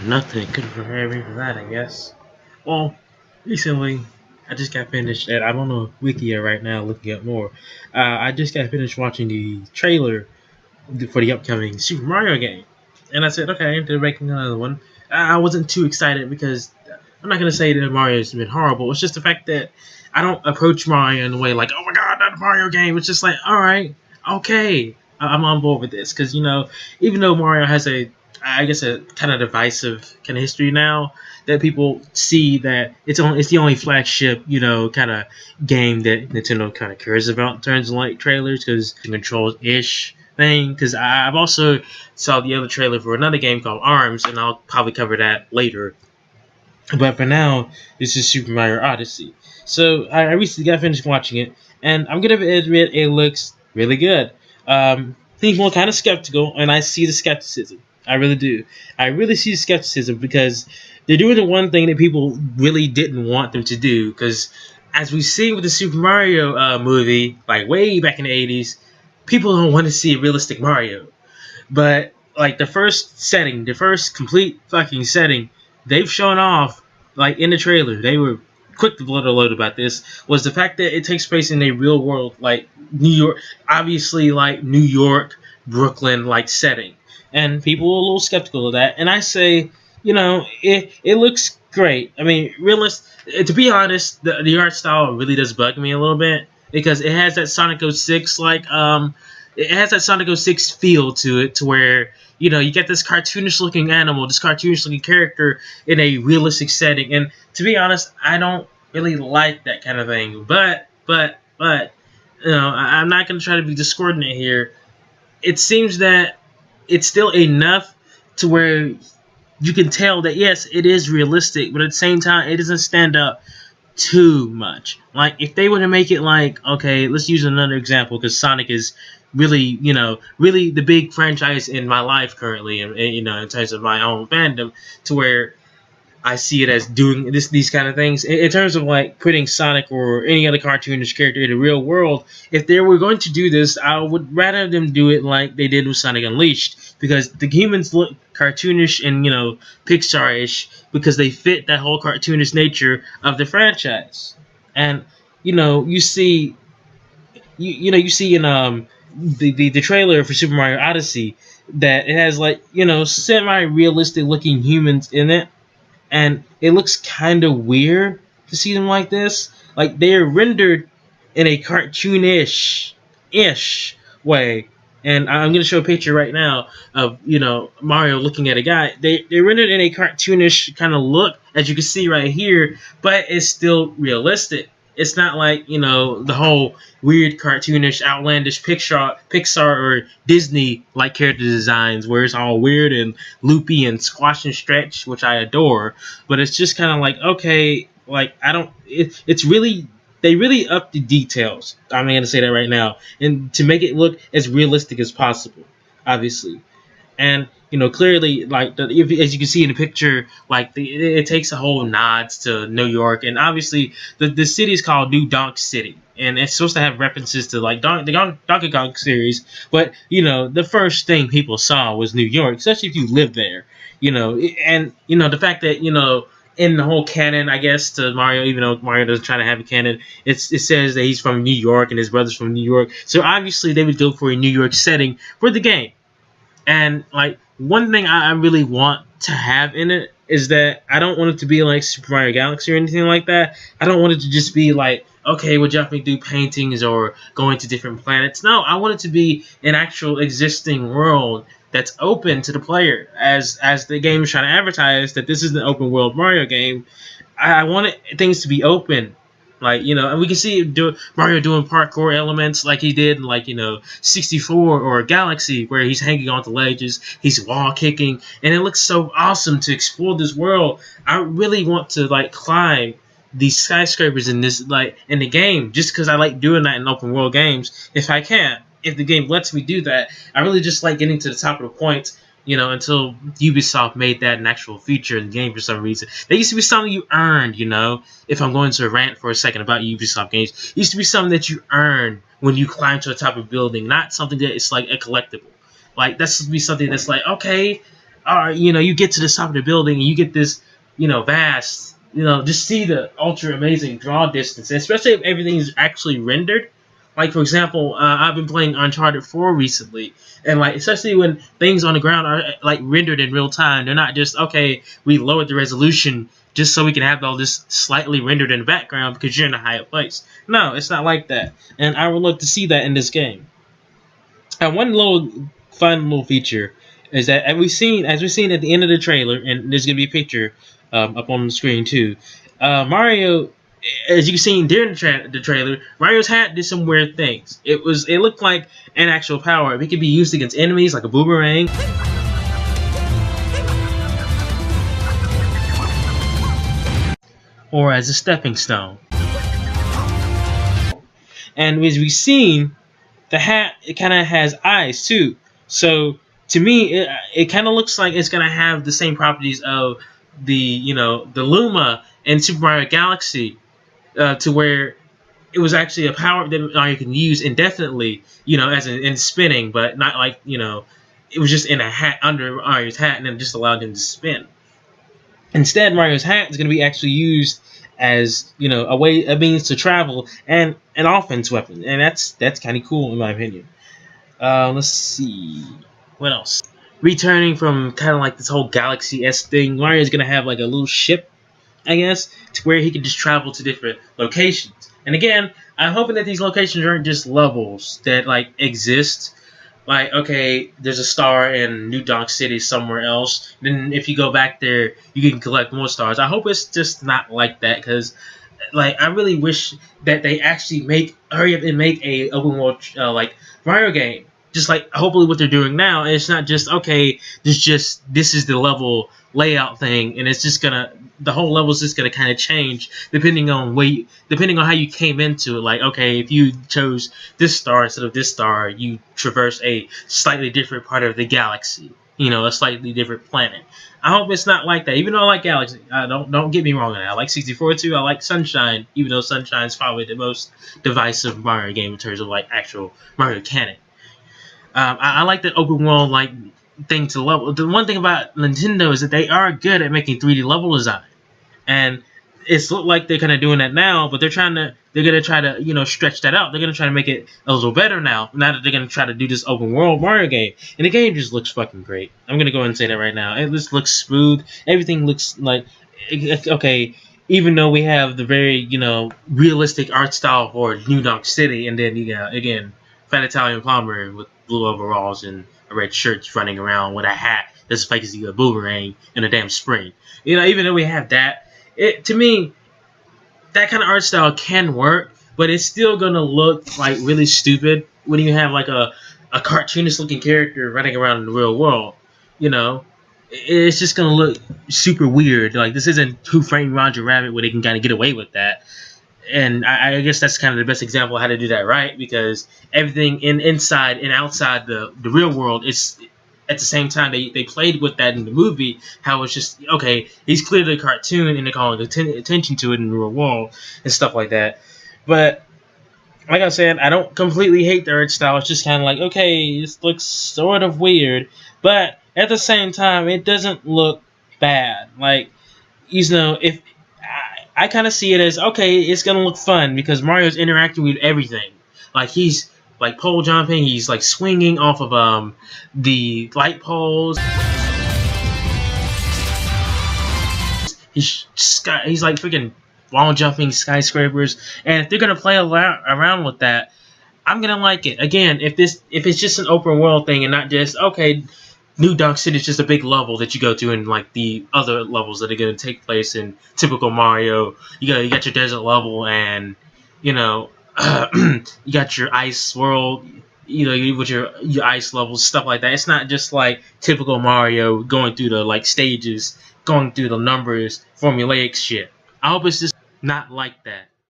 Nothing could prepare me for that, I guess. Well, recently, I just got finished, and I'm on a wiki right now looking up more. I just got finished watching the trailer for the upcoming Super Mario game. And I said, okay, they're making another one. I wasn't too excited because I'm not going to say that Mario's been horrible. It's just the fact that I don't approach Mario in a way like, oh my god, that Mario game. It's just like, alright, okay, I'm on board with this. Because, even though Mario has I guess, a kind of divisive kind of history now, that people see that it's the only flagship, kind of game that Nintendo kind of cares about in terms of like trailers because it controls ish thing. Because I've also saw the other trailer for another game called Arms, and I'll probably cover that later. But for now, this is Super Mario Odyssey. So I recently got finished watching it, and I'm gonna admit it looks really good. People are kind of skeptical, and I see the skepticism. I really do. I really see the skepticism because they're doing the one thing that people really didn't want them to do. Because as we've seen with the Super Mario movie, like way back in the '80s, people don't want to see a realistic Mario. But like the first setting, the first complete fucking setting, they've shown off like in the trailer. They were quick to blow the load about this. Was the fact that it takes place in a real world, like New York, obviously like New York, Brooklyn like setting, and people are a little skeptical of that. And I say, it looks great. I mean, to be honest, the art style really does bug me a little bit because it has that Sonic 06 it has that Sonic 06 feel to it, to where you get this cartoonish looking animal, this cartoonish looking character in a realistic setting. And to be honest, I don't really like that kind of thing. But I'm not gonna try to be discordant here. It seems that it's still enough to where you can tell that yes, it is realistic, but at the same time, it doesn't stand up too much. Like if they were to make it like, okay, let's use another example because Sonic is really, really the big franchise in my life currently, and in terms of my own fandom, to where I see it as doing these kind of things. In terms of like putting Sonic or any other cartoonish character in the real world, if they were going to do this, I would rather them do it like they did with Sonic Unleashed, because the humans look cartoonish and Pixar-ish because they fit that whole cartoonish nature of the franchise. And you see, you see in the trailer for Super Mario Odyssey that it has like semi-realistic looking humans in it, and it looks kind of weird to see them like this. Like they're rendered in a cartoonish-ish way. And I'm gonna show a picture right now of Mario looking at a guy. They're rendered in a cartoonish kind of look, as you can see right here, but it's still realistic. It's not like the whole weird cartoonish, outlandish Pixar or Disney like character designs where it's all weird and loopy and squash and stretch, which I adore. But it's just kind of like, okay, like I don't. It's really, they really up the details. I'm gonna say that right now, and to make it look as realistic as possible, obviously. And clearly, like as you can see in the picture, like it takes a whole nods to New York, and obviously the city is called New Donk City, and it's supposed to have references to like the Donkey Kong series. But the first thing people saw was New York, especially if you live there. And the fact that in the whole canon, I guess, to Mario, even though Mario doesn't try to have a canon, it says that he's from New York and his brother's from New York. So obviously they would go for a New York setting for the game. And like one thing I really want to have in it is that I don't want it to be like Super Mario Galaxy or anything like that. I don't want it to just be like, okay, we're jumping through paintings or going to different planets. No, I want it to be an actual existing world that's open to the player. As the game is trying to advertise that this is an open world Mario game, I want things to be open. Like, and we can see Mario doing parkour elements like he did in, like, 64 or Galaxy, where he's hanging onto ledges, he's wall kicking, and it looks so awesome to explore this world. I really want to, like, climb these skyscrapers in this, like, in the game, just because I like doing that in open world games. If I can, if the game lets me do that, I really just like getting to the top of the points, until Ubisoft made that an actual feature in the game for some reason. That used to be something you earned, if I'm going to rant for a second about Ubisoft games. It used to be something that you earn when you climb to the top of a building, not something that is like a collectible. Like, that's supposed to be something that's like, okay, you get to the top of the building and you get this, vast, just see the ultra amazing draw distance, especially if everything is actually rendered. Like, for example, I've been playing Uncharted 4 recently, and like, especially when things on the ground are like rendered in real time, they're not just, okay, we lowered the resolution just so we can have all this slightly rendered in the background because you're in a higher place. No, it's not like that, and I would love to see that in this game. And one little fun little feature is that as we've seen at the end of the trailer, and there's gonna be a picture up on the screen too. Mario, as you've seen during the trailer, Mario's hat did some weird things. It looked like an actual power. It could be used against enemies like a boomerang, or as a stepping stone. And as we've seen, the hat, it kind of has eyes too. So to me, it kind of looks like it's gonna have the same properties of the Luma in Super Mario Galaxy, to where it was actually a power that Mario can use indefinitely, as in spinning, but not like it was just in a hat under Mario's hat, and then just allowed him to spin. Instead, Mario's hat is going to be actually used as a means to travel and an offense weapon, and that's kind of cool in my opinion. Let's see what else. Returning from kind of like this whole Galaxy-esque thing, Mario's going to have like a little ship, I guess, to where he can just travel to different locations. And again, I'm hoping that these locations aren't just levels that like exist. Like, okay, there's a star in New Donk City somewhere else. Then if you go back there, you can collect more stars. I hope it's just not like that, because like I really wish that they actually hurry up and make a open world like Mario game. Just like hopefully what they're doing now, and it's not just, okay, this is the level layout thing, and it's just the whole level is just gonna kind of change depending on how you came into it. Like, okay, if you chose this star instead of this star, you traverse a slightly different part of the galaxy, a slightly different planet. I hope it's not like that. Even though I like Galaxy, don't get me wrong on that. I like 64 too. I like Sunshine, even though Sunshine is probably the most divisive Mario game in terms of like actual Mario mechanic. I like the open world like thing to level. The one thing about Nintendo is that they are good at making 3D level design, and it's looked like they're kind of doing that now. But they're gonna try to stretch that out. They're gonna try to make it a little better now. Now that they're gonna try to do this open world Mario game, and the game just looks fucking great. I'm gonna go ahead and say that right now. It just looks smooth. Everything looks like okay. Even though we have the very realistic art style for New Donk City, and then again, fat Italian plumber with blue overalls and a red shirt running around with a hat that's fake as a boomerang and a damn spring. Even though we have that, to me, that kind of art style can work, but it's still gonna look like really stupid when you have like a cartoonish looking character running around in the real world. It's just gonna look super weird. Like, this isn't Who Framed Roger Rabbit where they can kind of get away with that. And I guess that's kind of the best example of how to do that right, because everything inside and outside the real world is at the same time. They played with that in the movie, how it's just, okay, he's clearly a cartoon and they're calling attention to it in the real world and stuff like that. But like I said, I don't completely hate the art style. It's just kind of like, okay, this looks sort of weird, but at the same time, it doesn't look bad. Like, if I kind of see it as, okay, it's gonna look fun because Mario's interacting with everything. Like, he's like pole jumping, he's like swinging off of the light poles. He's like freaking wall jumping skyscrapers, and if they're gonna play around with that, I'm gonna like it. Again, if it's just an open world thing and not just, okay, New Donk City is just a big level that you go to, and like the other levels that are going to take place in typical Mario. You got your desert level, and you got your ice world. With your ice levels, stuff like that. It's not just like typical Mario going through the like stages, going through the numbers, formulaic shit. I hope it's just not like that.